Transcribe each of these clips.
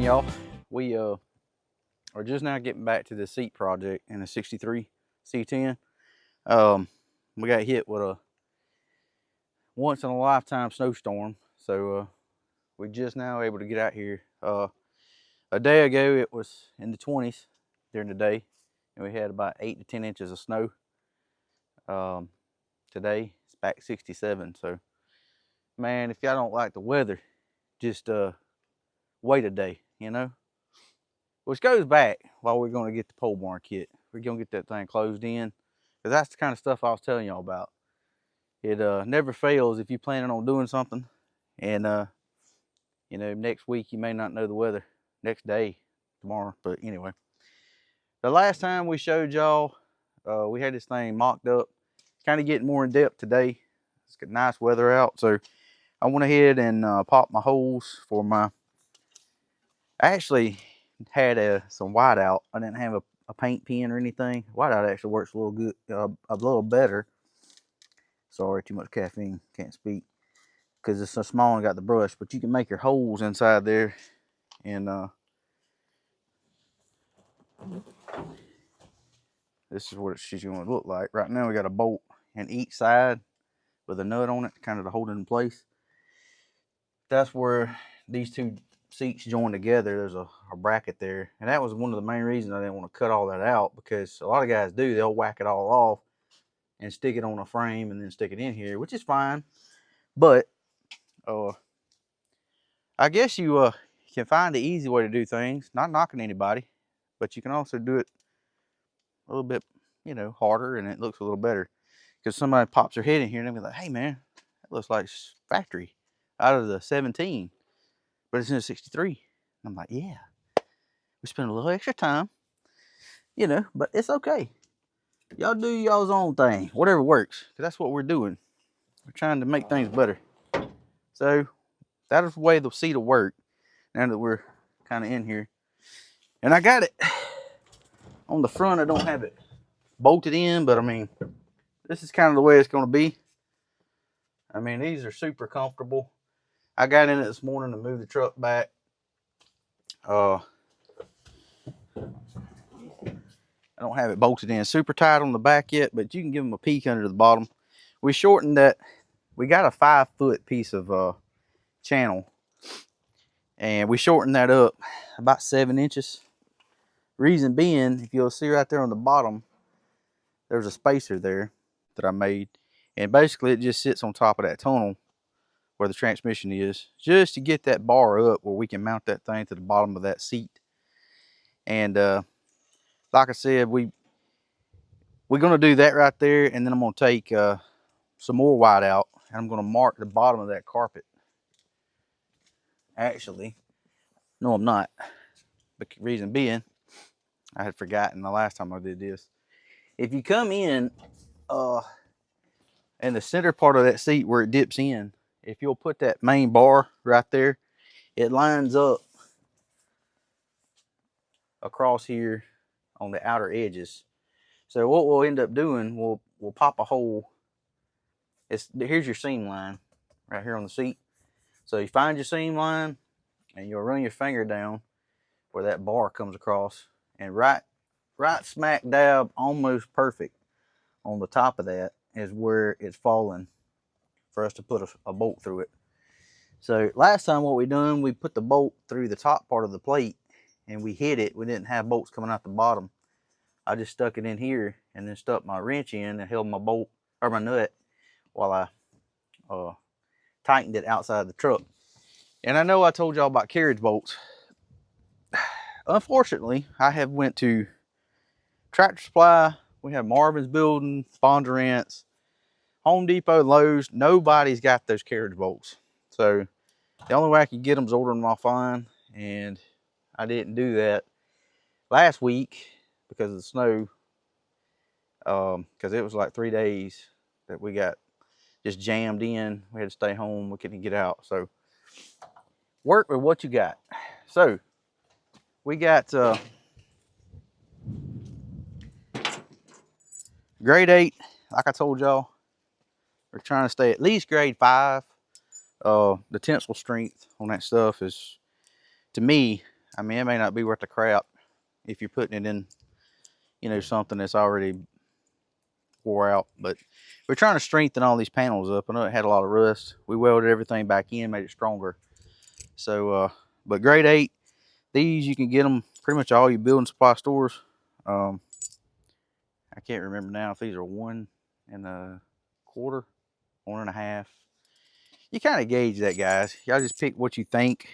y'all. We are just now getting back to the seat project in a 63 C10. We got hit with a once in a lifetime snowstorm, so we just now able to get out here. A day ago it was in the 20s during the day, and we had about 8 to 10 inches of snow. Today it's back 67. So, man, if y'all don't like the weather, just wait a day, you know. Which goes back while we're going to get the pole barn kit. We're going to get that thing closed in, because that's the kind of stuff I was telling y'all about. It never fails if you're planning on doing something, and you know, next week you may not know the weather, next day, tomorrow. But anyway, the last time we showed y'all, we had this thing mocked up. Kind of getting more in depth today. It's got nice weather out, so I went ahead and popped my holes for my. I actually had some whiteout. I didn't have a paint pen or anything. Whiteout actually works a little good, a little better. Sorry, too much caffeine, can't speak, because it's so small and got the brush. But you can make your holes inside there, and this is what she's going to look like. Right now we got a bolt in each side with a nut on it, kind of to hold it in place. That's where these two seats join together. There's a bracket there, and that was one of the main reasons I didn't want to cut all that out, because a lot of guys do. They'll whack it all off and stick it on a frame and then stick it in here, which is fine. But I guess you can find the easy way to do things, not knocking anybody, but you can also do it a little bit, you know, harder, and it looks a little better. Because somebody pops their head in here and they'll be like, hey man, that looks like factory out of the 17, but it's in a 63. And I'm like, yeah, we spent a little extra time, you know, but it's okay. Y'all do y'all's own thing, whatever works, because that's what we're doing. We're trying to make things better. So that is the way the seat will work now that we're kind of in here. And I got it on the front. I don't have it bolted in, but I mean, this is kind of the way it's going to be. I mean, these are super comfortable. I got in it this morning to move the truck back. I don't have it bolted in super tight on the back yet, but you can give them a peek under the bottom. We shortened that. We got a 5-foot piece of channel, and we shortened that up about 7 inches. Reason being, if you'll see right there on the bottom, there's a spacer there that I made, and basically it just sits on top of that tunnel where the transmission is, just to get that bar up where we can mount that thing to the bottom of that seat. And like I said, we're going to do that right there, and then I'm going to take some more white out, and I'm going to mark the bottom of that carpet. Actually, no, I'm not. But reason being, I had forgotten the last time I did this. If you come in the center part of that seat where it dips in, if you'll put that main bar right there, it lines up across here on the outer edges. So what we'll end up doing, we'll pop a hole. Here's your seam line right here on the seat. So you find your seam line, and you'll run your finger down where that bar comes across, and right smack dab, almost perfect on the top of that is where it's falling for us to put a bolt through it. So last time what we done, we put the bolt through the top part of the plate, and we hit it. We didn't have bolts coming out the bottom. I just stuck it in here and then stuck my wrench in and held my bolt or my nut while I tightened it outside the truck. And I know I told y'all about carriage bolts. Unfortunately, I have went to Tractor Supply. We have Marvin's Building, Bondurant's, Home Depot, Lowe's. Nobody's got those carriage bolts. So the only way I could get them is order them offline, and I didn't do that last week because of the snow. Because it was like 3 days that we got just jammed in. We had to stay home. We couldn't get out. So work with what you got. So we got grade 8. Like I told y'all, we're trying to stay at least grade 5. The tensile strength on that stuff is, to me, I mean, it may not be worth the crap if you're putting it in, you know, something that's already wore out. But we're trying to strengthen all these panels up. I know it had a lot of rust. We welded everything back in, made it stronger. So, but grade 8, these you can get them pretty much all your building supply stores. I can't remember now if these are 1 1/4, 1 1/2. You kind of gauge that, guys. Y'all just pick what you think.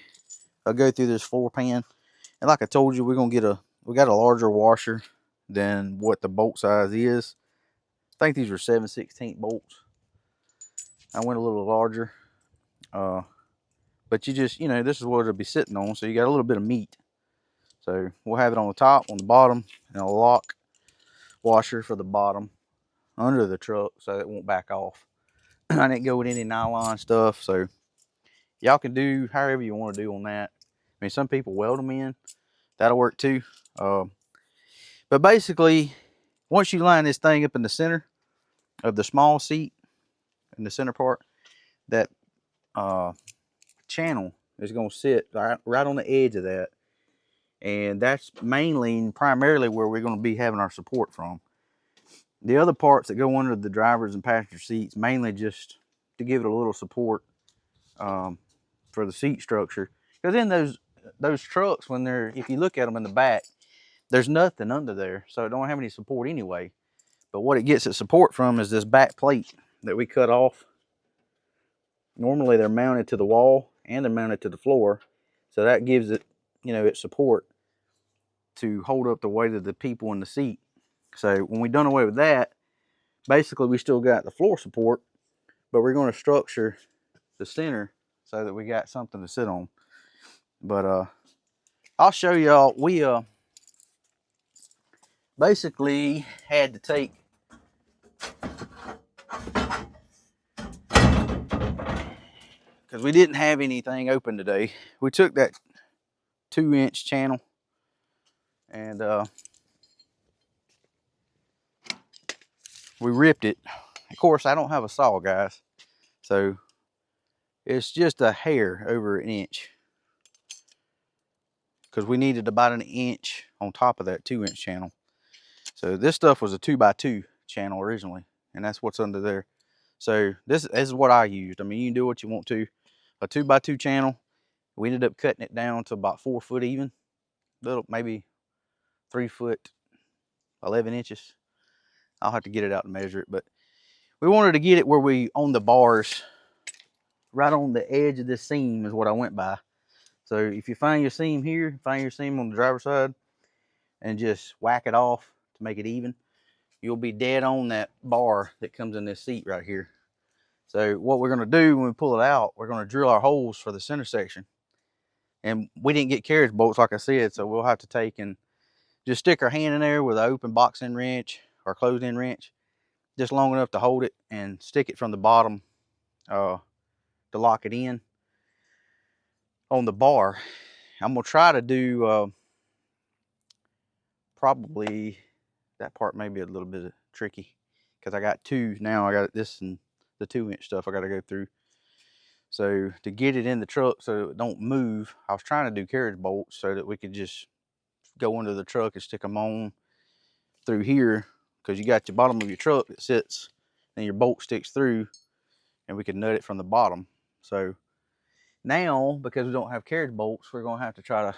I'll go through this floor pan, and like I told you, we got a larger washer than what the bolt size is. I think these were 7/16 bolts. I went a little larger, but you know, this is what it'll be sitting on, so you got a little bit of meat. So we'll have it on the top, on the bottom, and a lock washer for the bottom under the truck so it won't back off. I didn't go with any nylon stuff, so y'all can do however you want to do on that. I mean, some people weld them in. That'll work too. But basically, once you line this thing up in the center of the small seat, in the center part, that channel is going to sit right on the edge of that. And that's mainly and primarily where we're going to be having our support from. The other parts that go under the driver's and passenger seats, mainly just to give it a little support for the seat structure. Because in those trucks, if you look at them in the back, there's nothing under there, so it don't have any support anyway. But what it gets its support from is this back plate that we cut off. Normally they're mounted to the wall and they're mounted to the floor, so that gives it, you know, its support to hold up the weight of the people in the seat. So when we done away with that, basically we still got the floor support, but we're going to structure the center so that we got something to sit on. But I'll show y'all. We basically had to take because we didn't have anything open today. We took that 2-inch channel and we ripped it. Of course, I don't have a saw, guys, so it's just a hair over 1 inch because we needed about 1 inch on top of that 2-inch channel. So this stuff was a 2x2 channel originally, and that's what's under there. So this is what I used. I mean, you can do what you want to. A 2x2 channel. We ended up cutting it down to about 4 foot even, little maybe 3 foot 11 inches. I'll have to get it out and measure it, but we wanted to get it where we on the bars, right on the edge of this seam is what I went by. So if you find your seam here, find your seam on the driver's side, and just whack it off to make it even, you'll be dead on that bar that comes in this seat right here. So what we're going to do when we pull it out, we're going to drill our holes for the center section. And we didn't get carriage bolts, like I said, so we'll have to take and just stick our hand in there with an open box end wrench or closed end wrench, just long enough to hold it and stick it from the bottom to lock it in on the bar. I'm going to try to do probably, that part may be a little bit tricky because I got two now. I got this and the 2-inch stuff I got to go through. So to get it in the truck so it don't move, I was trying to do carriage bolts so that we could just go under the truck and stick them on through here, because you got the bottom of your truck that sits and your bolt sticks through, and we could nut it from the bottom. So now, because we don't have carriage bolts, we're going to have to try to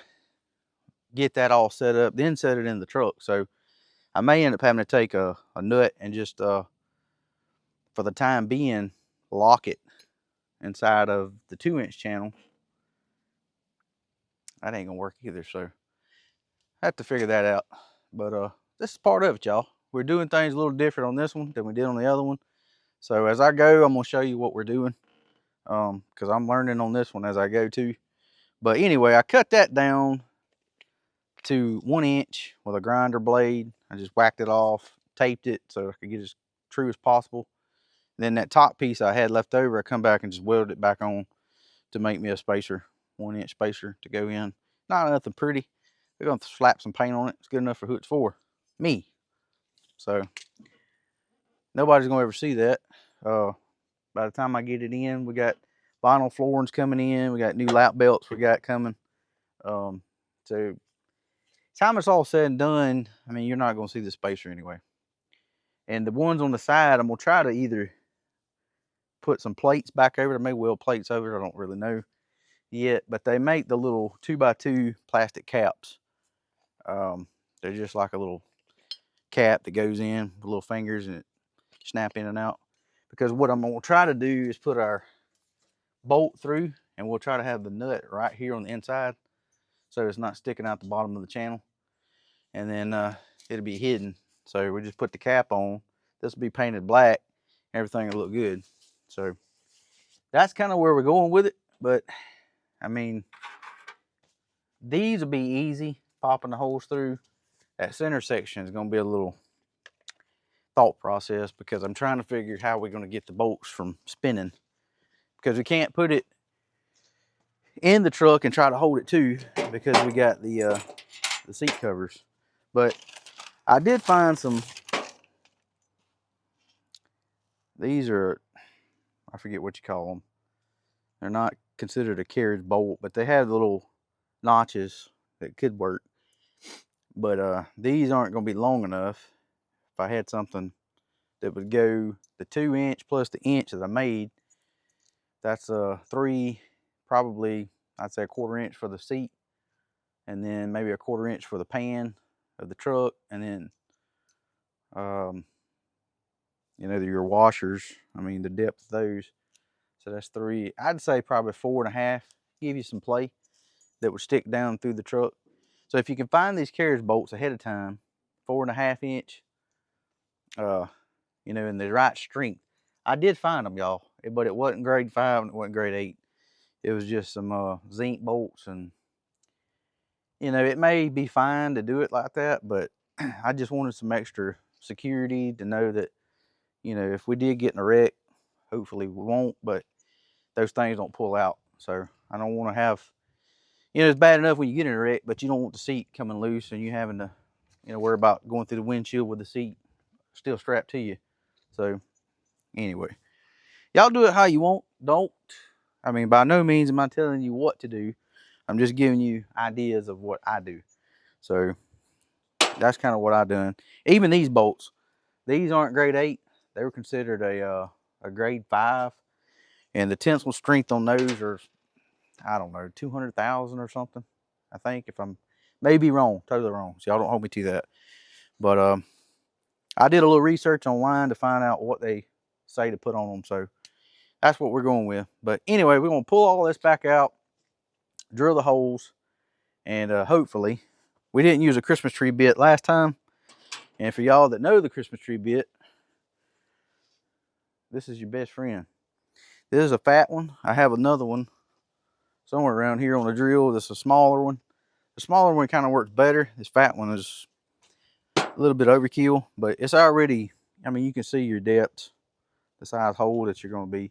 get that all set up, then set it in the truck. So I may end up having to take a nut and just, for the time being, lock it inside of the 2-inch channel. That ain't gonna work either, so I have to figure that out. But this is part of it, y'all. We're doing things a little different on this one than we did on the other one. So as I go, I'm gonna show you what we're doing, because I'm learning on this one as I go too. But anyway, I cut that down to 1 inch with a grinder blade. I just whacked it off, taped it so I could get as true as possible. Then that top piece I had left over, I come back and just welded it back on to make me a spacer, 1-inch spacer to go in. Not nothing pretty. We're gonna slap some paint on it. It's good enough for who it's for, me. So nobody's gonna ever see that. By the time I get it in, we got vinyl floorings coming in. We got new lap belts we got coming. So time it's all said and done, I mean, you're not going to see the spacer anyway. And the ones on the side, I'm going to try to either put some plates back over it, or maybe weld plates over it. I don't really know yet, but they make the little 2x2 plastic caps. They're just like a little cap that goes in with little fingers and it snap in and out. Because what I'm going to try to do is put our bolt through, and we'll try to have the nut right here on the inside so it's not sticking out the bottom of the channel. And then it'll be hidden. So we just put the cap on. This will be painted black. Everything will look good. So that's kind of where we're going with it. But I mean, these will be easy, popping the holes through. That center section is going to be a little thought process, because I'm trying to figure how we're going to get the bolts from spinning, because we can't put it in the truck and try to hold it too, because we got the seat covers. But I did find some, these are, I forget what you call them. They're not considered a carriage bolt, but they have little notches that could work. But these aren't going to be long enough. If I had something that would go the 2-inch plus the inch that I made, that's 3, probably I'd say a 1/4 inch for the seat, and then maybe a 1/4 inch for the pan of the truck, and then you know, your washers, I mean the depth of those. So that's 3. I'd say probably 4.5. Give you some play that would stick down through the truck. So if you can find these carriage bolts ahead of time, 4.5 inch, you know, in the right strength. I did find them, y'all, but it wasn't grade 5 and it wasn't grade 8. It was just some zinc bolts, and you know, it may be fine to do it like that, but I just wanted some extra security to know that, you know, if we did get in a wreck, hopefully we won't, but those things don't pull out. So I don't want to have, you know, it's bad enough when you get in a wreck, but you don't want the seat coming loose and you having to, you know, worry about going through the windshield with the seat still strapped to you. So anyway, y'all do it how you want. Don't, I mean, by no means am I telling you what to do. I'm just giving you ideas of what I do. So that's kind of what I done. Even these bolts, these aren't grade 8. They were considered a grade 5. And the tensile strength on those are, I don't know, 200,000 or something. I think, if I'm maybe wrong, totally wrong. So y'all don't hold me to that. But I did a little research online to find out what they say to put on them. So that's what we're going with. But anyway, we're going to pull all this back out, drill the holes, and hopefully, we didn't use a Christmas tree bit last time. And for y'all that know the Christmas tree bit, this is your best friend. This is a fat one. I have another one somewhere around here on the drill. This is a smaller one. The smaller one kind of works better. This fat one is a little bit overkill, but it's already, I mean, you can see your depth, the size hole that you're going to be.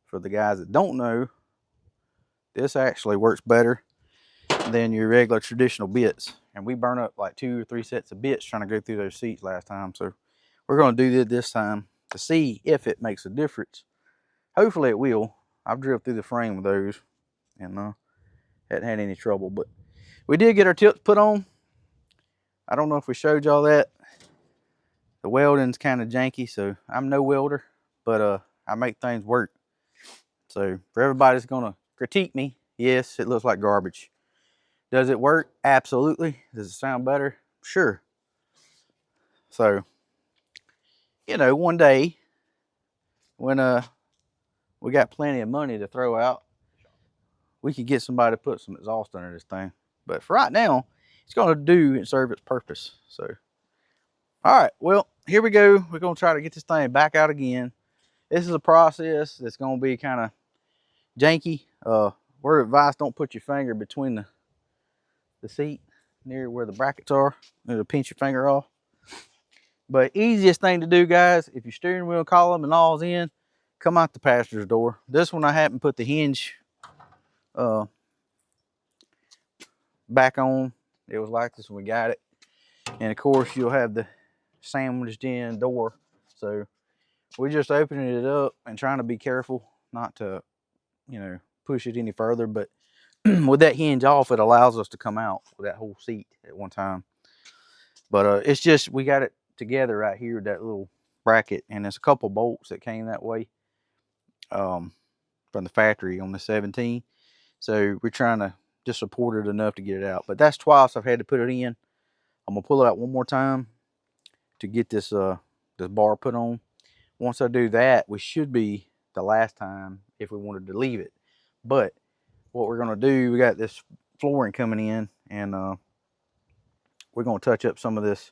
For the guys that don't know, this actually works better than your regular traditional bits. And we burn up like 2 or 3 sets of bits trying to go through those seats last time. So we're going to do this time to see if it makes a difference. Hopefully it will. I've drilled through the frame with those and hadn't had any trouble. But we did get our tips put on. I don't know if we showed y'all that. The welding's kind of janky, so I'm no welder, but I make things work. So for everybody that's gonna critique me, yes, it looks like garbage. Does it work? Absolutely. Does it sound better? Sure. So, you know, one day when we got plenty of money to throw out, we could get somebody to put some exhaust under this thing. But for right now, it's gonna do and serve its purpose. So, all right, well, here we go. We're gonna try to get this thing back out again. This is a process that's gonna be kind of janky. Word of advice, don't put your finger between the seat near where the brackets are. It'll pinch your finger off. But easiest thing to do, guys, if your steering wheel column and all's in, come out the passenger's door. This one I haven't put the hinge back on. It was like this when we got it. And of course you'll have the sandwiched in door. So we're just opening it up and trying to be careful not to, you know, push it any further. But with that hinge off, it allows us to come out with that whole seat at one time. But it's just, we got it together right here, that little bracket, and there's a couple bolts that came that way from the factory on the 17. So we're trying to just support it enough to get it out. But that's twice I've had to put it in. I'm gonna pull it out one more time to get this this bar put on. Once I do that, we should be the last time if we wanted to leave it. But what we're gonna do, we got this flooring coming in, and we're gonna touch up some of this.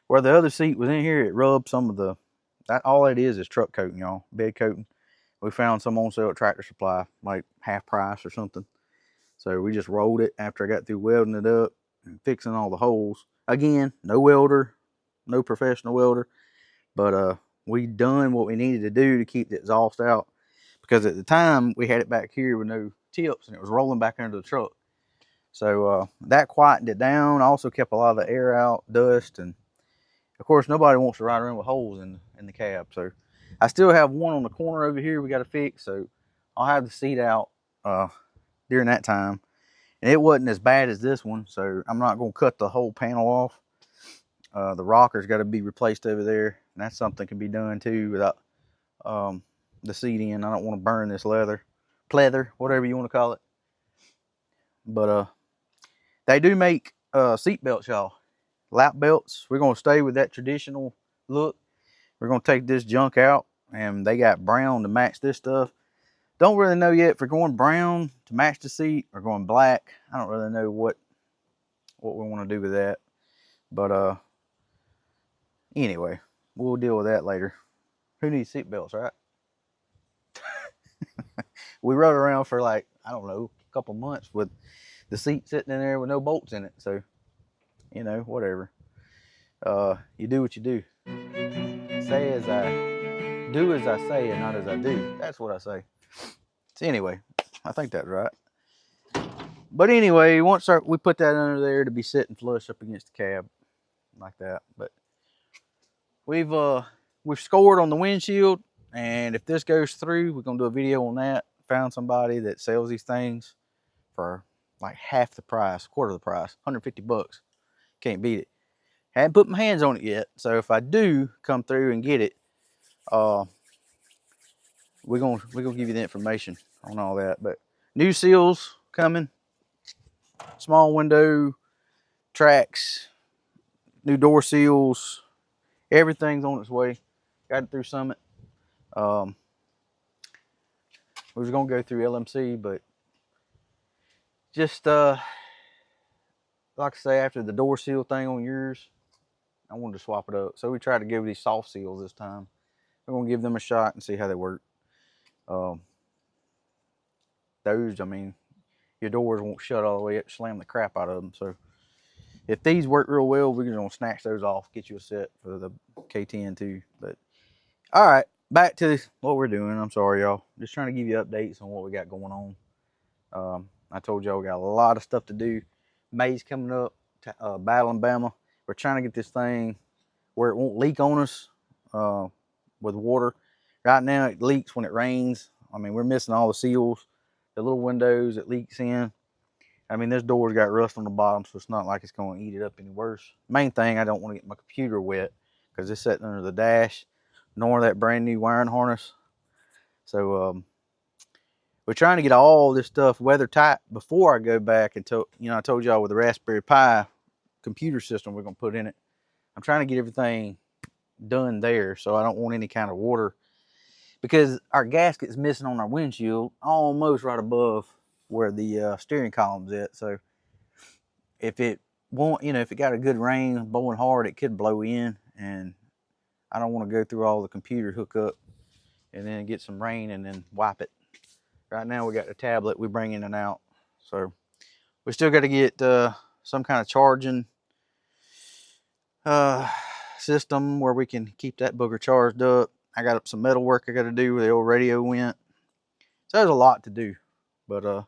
Where the other seat was in here, it rubbed some of the, all it is truck coating, y'all, bed coating. We found some on sale at Tractor Supply, like half price or something. So we just rolled it after I got through welding it up and fixing all the holes. Again, no welder, no professional welder, but we done what we needed to do to keep the exhaust out, because at the time we had it back here with no tips and it was rolling back under the truck. So that quietened it down. Also kept a lot of the air out, dust, and of course nobody wants to ride around with holes in the cab. So I still have one on the corner over here we got to fix. So I'll have the seat out during that time. And it wasn't as bad as this one, so I'm not going to cut the whole panel off. The rocker's got to be replaced over there, and that's something can be done too without the seat in. I don't want to burn this leather, pleather, whatever you want to call it. But they do make seat belts, y'all, lap belts. We're going to stay with that traditional look. We're going to take this junk out, and they got brown to match this stuff. Don't really know yet if we're going brown to match the seat or going black. I don't really know what we want to do with that. But anyway, we'll deal with that later. Who needs seat belts, right? We rode around for like, I don't know, a couple months with the seat sitting in there with no bolts in it. So, you know, whatever. You do what you do. Do as I say and not as I do. That's what I say. So anyway, I think that's right. But anyway, once we put that under there to be sitting flush up against the cab, like that. But we've scored on the windshield, and if this goes through, we're gonna do a video on that. Found somebody that sells these things for like half the price, quarter of the price, 150 bucks. Can't beat it. Haven't put my hands on it yet, so if I do come through and get it, we're gonna give you the information on all that. But new seals coming, small window, tracks, new door seals, everything's on its way. Got it through Summit. We was gonna go through LMC, but just like I say, after the door seal thing on yours, I wanted to swap it up. So we tried to go with these soft seals this time. We're gonna give them a shot and see how they work. Those, I mean, your doors won't shut all the way up, slam the crap out of them. So if these work real well, we're gonna snatch those off, get you a set for the K10 too. But all right, back to what we're doing. I'm sorry, y'all. Just trying to give you updates on what we got going on. I told y'all we got a lot of stuff to do. May's coming up, Battle in Bama. We're trying to get this thing where it won't leak on us with water. Right now it leaks when it rains. I mean, we're missing all the seals, the little windows it leaks in. I mean, this door's got rust on the bottom, so it's not like it's going to eat it up any worse. Main thing, I don't want to get my computer wet because it's sitting under the dash, nor that brand new wiring harness. So we're trying to get all this stuff weather tight before I go back and I told y'all with the Raspberry Pi computer system we're going to put in it. I'm trying to get everything done there, so I don't want any kind of water, because our gasket's missing on our windshield almost right above where the steering column's at. So if it got a good rain blowing hard, it could blow in, and I don't want to go through all the computer hookup and then get some rain and then wipe it. Right now we got the tablet we bring in and out, so we still got to get some kind of charging system where we can keep that booger charged up. I got some metal work I got to do where the old radio went. So there's a lot to do, but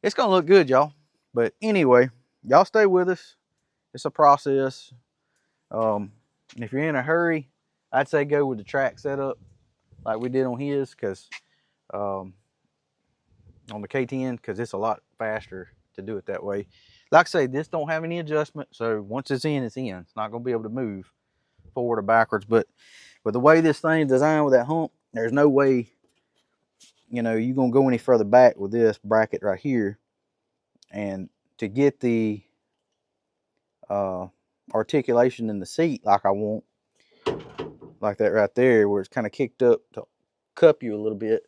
it's gonna look good, y'all. But anyway, y'all stay with us. It's a process. And if you're in a hurry, I'd say go with the track setup like we did on his, because on the K10 because it's a lot faster to do it that way. Like I say, this don't have any adjustment, so once it's in, it's in. It's not going to be able to move forward or backwards. But the way this thing's designed with that hump, there's no way, you know, you're going to go any further back with this bracket right here. And to get the articulation in the seat like I want, like that right there, where it's kind of kicked up to cup you a little bit,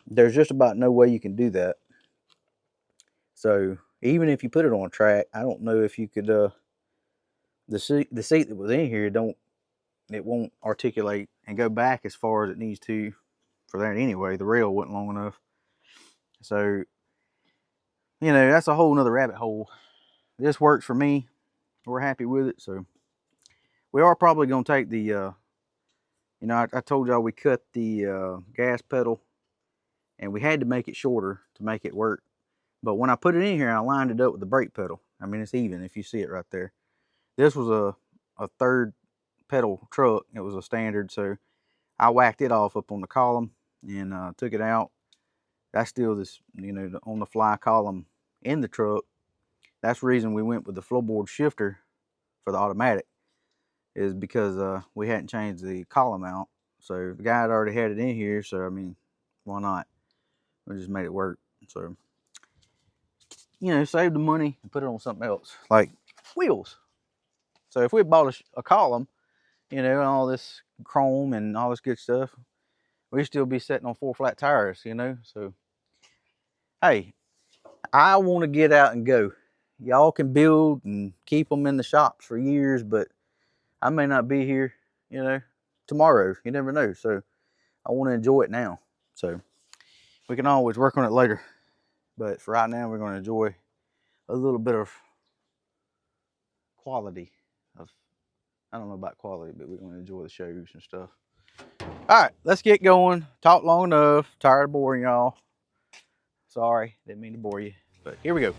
there's just about no way you can do that. So even if you put it on a track, I don't know if you could, the seat that was in here, it won't articulate and go back as far as it needs to for that anyway. The rail wasn't long enough. So, you know, that's a whole nother rabbit hole. This works for me. We're happy with it. So we are probably going to take the, you know, I told y'all we cut the gas pedal and we had to make it shorter to make it work. But when I put it in here, I lined it up with the brake pedal. I mean, it's even if you see it right there. This was a third pedal truck. It was a standard, so I whacked it off up on the column and took it out. That's still this, you know, on the fly column in the truck. That's the reason we went with the floorboard shifter for the automatic, is because we hadn't changed the column out. So the guy had already had it in here, so I mean, why not? We just made it work. So, you know, save the money and put it on something else, like wheels. So if we bought a column, you know, and all this chrome and all this good stuff, we'd still be sitting on 4 flat tires, you know. So, hey, I want to get out and go. Y'all can build and keep them in the shops for years, but I may not be here, you know, tomorrow. You never know. So I want to enjoy it now. So we can always work on it later. But for right now, we're going to enjoy a little bit of quality. I don't know about quality, but we're going to enjoy the shows and stuff. All right, let's get going. Talked long enough. Tired of boring y'all. Sorry, didn't mean to bore you, but here we go.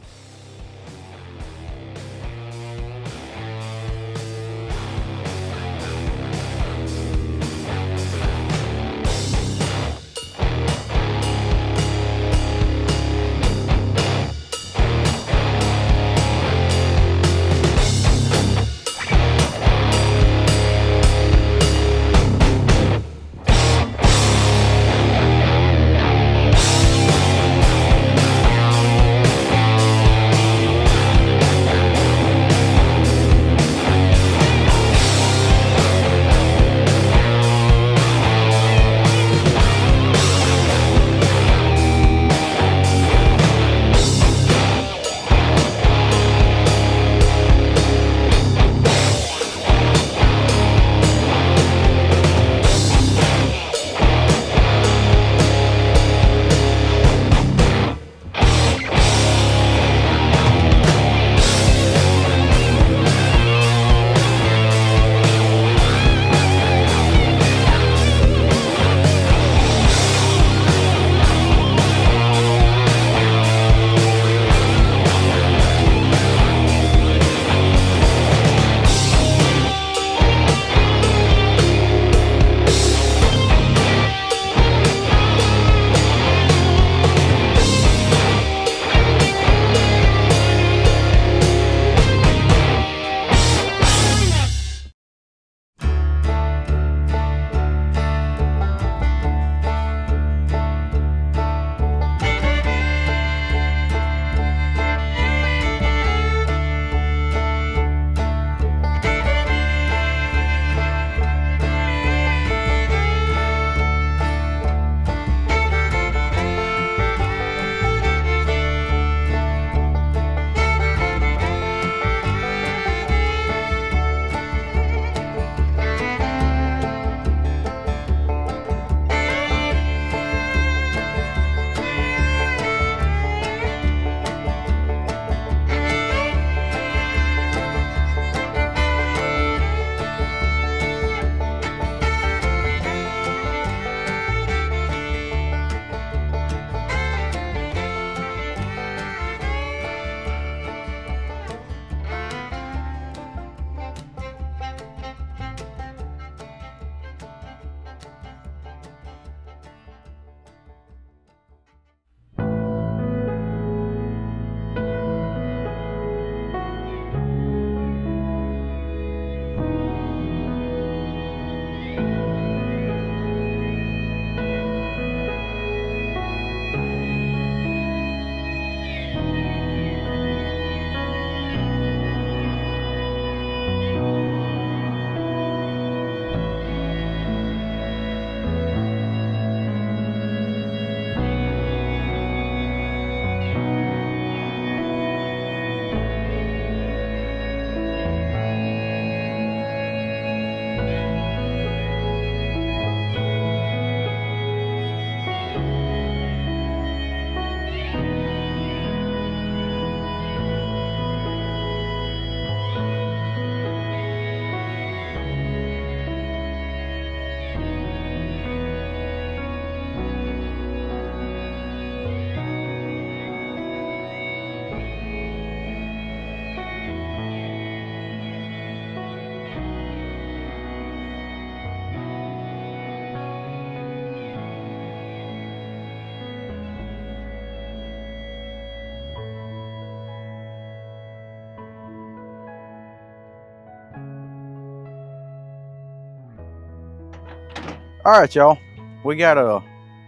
All right, y'all. We got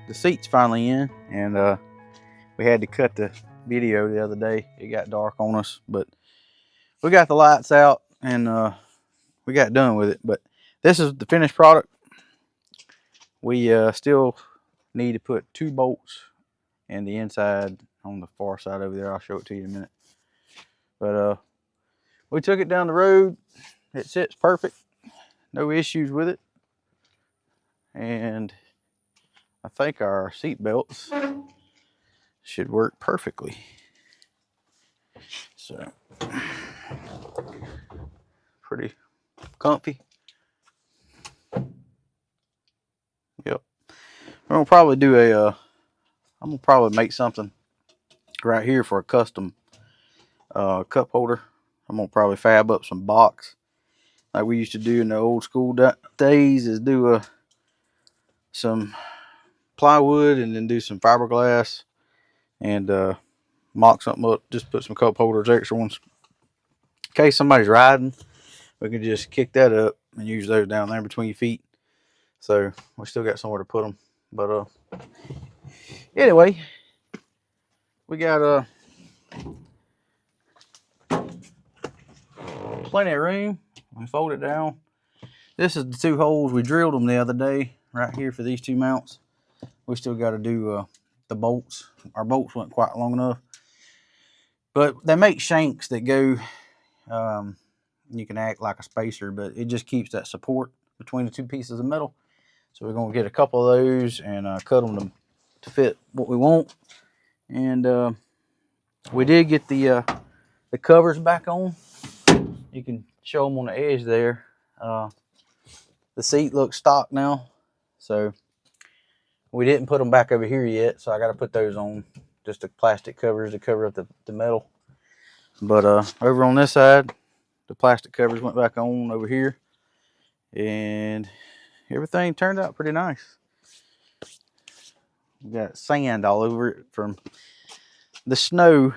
the seats finally in, and we had to cut the video the other day. It got dark on us, but we got the lights out, and we got done with it. But this is the finished product. We still need to put 2 bolts in the inside on the far side over there. I'll show it to you in a minute. But we took it down the road. It sits perfect. No issues with it. And I think our seat belts should work perfectly. So, pretty comfy. Yep. We're gonna probably do a, I'm gonna probably make something right here for a custom cup holder. I'm gonna probably fab up some box like we used to do in the old school days, is do some plywood and then do some fiberglass and mock something up. Just put some cup holders, extra ones, in case somebody's riding. We can just kick that up and use those down there between your feet. So we still got somewhere to put them. But anyway, we got plenty of room. We fold it down. This is the 2 holes. We drilled them the other day right here for these 2 mounts. We still got to do the bolts. Our bolts weren't quite long enough, but they make shanks that go, you can act like a spacer, but it just keeps that support between the 2 pieces of metal. So we're going to get a couple of those and cut them to fit what we want. And we did get the covers back on. You can show them on the edge there. The seat looks stock now, so we didn't put them back over here yet, so I got to put those on, just the plastic covers to cover up the metal. But over on this side, the plastic covers went back on over here, and everything turned out pretty nice. We got sand all over it from the snow.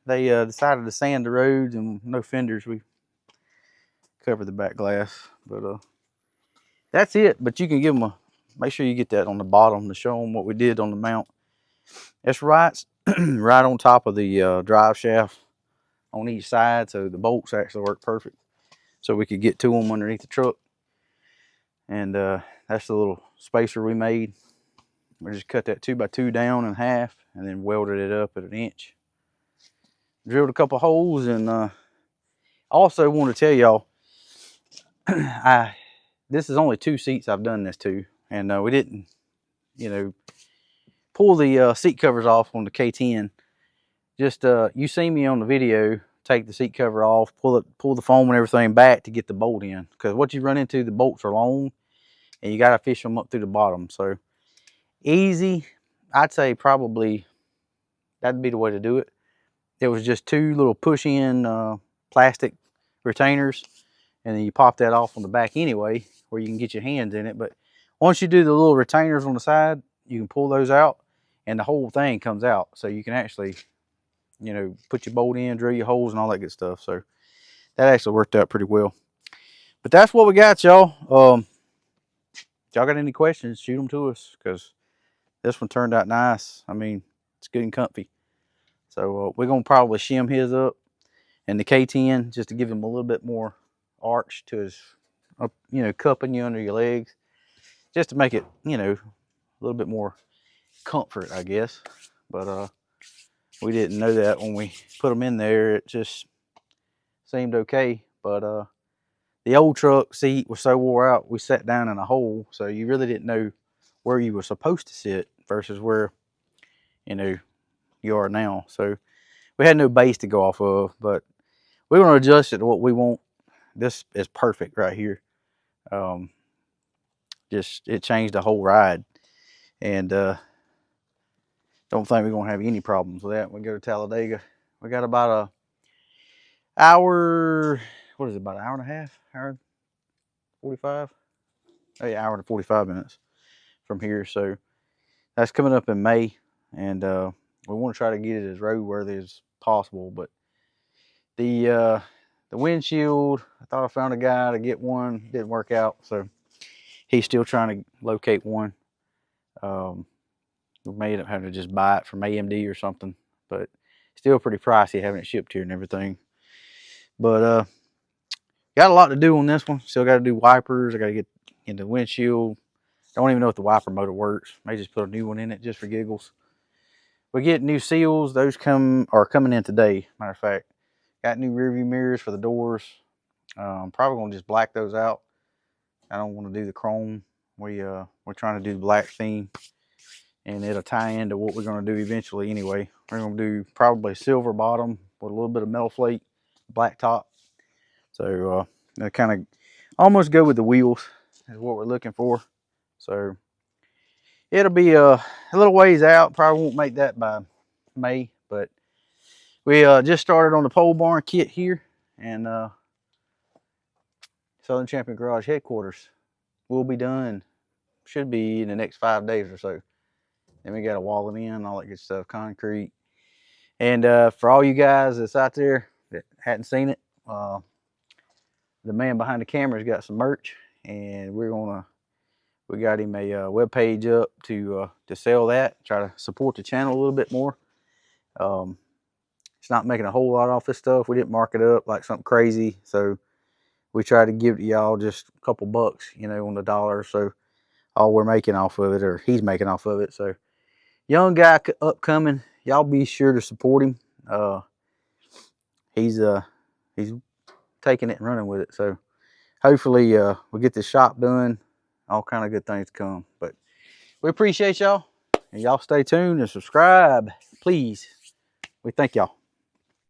They decided to sand the roads, and no fenders. We covered the back glass, but that's it. But you can give them make sure you get that on the bottom to show them what we did on the mount. It's right on top of the drive shaft on each side, so the bolts actually work perfect. So we could get to them underneath the truck. And that's the little spacer we made. We just cut that 2x2 down in half and then welded it up at 1 inch. Drilled a couple holes, and also want to tell y'all, this is only 2 seats I've done this to, and we didn't, pull the seat covers off on the K10. Just you see me on the video take the seat cover off, pull the foam and everything back to get the bolt in, because what you run into, the bolts are long and you got to fish them up through the bottom. So easy, I'd say probably that'd be the way to do it. It was just 2 little push-in plastic retainers, and then you pop that off on the back anyway, where you can get your hands in it. But once you do the little retainers on the side, you can pull those out and the whole thing comes out. So you can actually, put your bolt in, drill your holes and all that good stuff. So that actually worked out pretty well. But that's what we got, y'all. If y'all got any questions, shoot them to us, because this one turned out nice. I mean, it's good and comfy. So we're going to probably shim his up, and the K10, just to give him a little bit more arch to his, cupping you under your legs, just to make it, a little bit more comfort, I guess. But we didn't know that when we put them in there. It just seemed okay. But the old truck seat was so wore out, we sat down in a hole, so you really didn't know where you were supposed to sit versus where, you are now. So we had no base to go off of, but we're going to adjust it to what we want. This is perfect right here. Just it changed the whole ride, and don't think we're going to have any problems with that when we go to Talladega. We got about a hour, what is it, about an hour and a half, hour 45? Oh yeah, hour and 45 minutes from here. So that's coming up in May, and we want to try to get it as roadworthy as possible. But the windshield, I thought I found a guy to get one, didn't work out. So He's still trying to locate one. We may end up having to just buy it from AMD or something, but still pretty pricey having it shipped here and everything. But got a lot to do on this one. Still got to do wipers. I got to get into the windshield. Don't even know if the wiper motor works. May just put a new one in it just for giggles. We get new seals. Those are coming in today. Matter of fact, got new rear view mirrors for the doors. Probably gonna just black those out. I don't want to do the chrome. We're trying to do the black theme, and it'll tie into what we're gonna do eventually. Anyway, we're gonna do probably silver bottom with a little bit of metal flake, black top. So that kind of almost go with the wheels is what we're looking for. So it'll be a little ways out. Probably won't make that by May, but we just started on the pole barn kit here, and Southern Champion Garage headquarters will be done. Should be in the next 5 days or so. Then we got to wall it in, all that good stuff, concrete. And for all you guys that's out there that hadn't seen it, the man behind the camera's got some merch, and we got him a web page up to sell that. Try to support the channel a little bit more. It's not making a whole lot off this stuff. We didn't mark it up like something crazy, so we try to give y'all just a couple bucks, you know, on the dollar. So all we're making off of it, or he's making off of it. So young guy upcoming, y'all be sure to support him. He's taking it and running with it. So hopefully we'll get this shop done. All kind of good things to come. But we appreciate y'all, and y'all stay tuned and subscribe, please. We thank y'all.